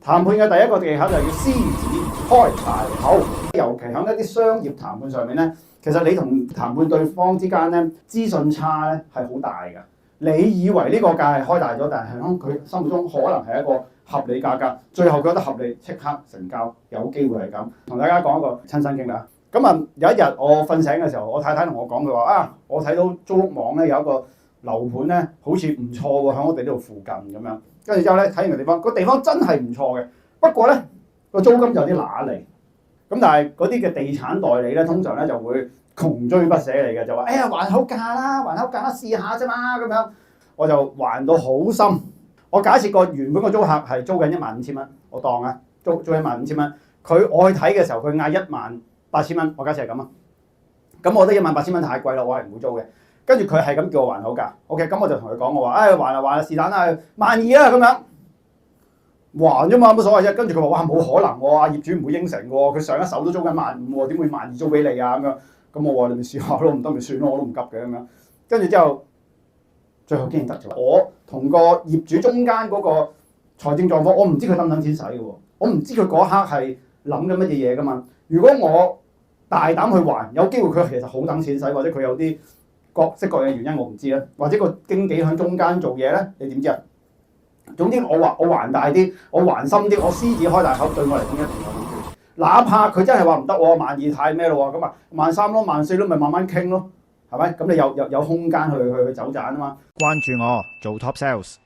談判嘅第一個技巧就係要獅子開大口，尤其喺一啲商業談判上面咧，其實你同談判對方之間咧資訊差咧係好大㗎。你以為呢個價係開大咗，但係喺佢心目中可能係一個合理價格，最後覺得合理，即刻成交，有機會係咁。同大家講一個親身經歷啊！咁啊有一日我瞓醒嘅時候，我太太同我講，佢話啊，我睇到租屋網咧有一個樓盤咧，好似唔錯喎，喺我哋呢度附近咁樣。跟住之後咧睇完個地方，個地方真係唔錯嘅，不過咧個租金就有啲揦脷。咁但係嗰啲嘅地產代理咧，通常咧就會窮追不捨嚟嘅，就話：哎呀，還口價啦，還口價啦，試下啫嘛咁樣。我就還到好深。我假設個原本個租客係租緊15,000蚊，我當啊租15,000蚊。我去睇嘅時候，佢嗌18,000蚊，我假設係咁啊。咁我覺得18,000蚊太貴啦，我係唔會租嘅。跟住佢係咁叫我還口價 ，OK， 咁我就同佢講，我話：唉，還啊，是但啦，12,000啊咁樣。還啫嘛，冇所謂啫。跟住佢話：哇，冇可能喎，業主唔會應承喎，佢上一手都租緊15,000喎，點會12,000租俾你啊？咁樣，咁我話你咪試下咯，唔得咪算咯，我都唔急嘅咁樣。跟住之後，最後竟然得咗。我同個業主中間嗰個財政狀況，我唔知佢等唔等錢使嘅喎，我唔知佢嗰刻係諗緊乜嘢嘢噶嘛。如果我大膽去還，有機會佢其實好等錢使，或者佢有啲各式各樣嘅原因，我唔知啦。或者個經紀喺中間做嘢咧，你點知啊？總之我還大啲，我還深啲，我獅子開大口，對我嚟講一定有用。哪怕佢真係話唔得喎，12,000太咩咯喎，咁啊13,000咯，14,000咯，咪慢慢傾咯，係咪？咁你有空間去走盞啊嘛。關注我做 Top Sales。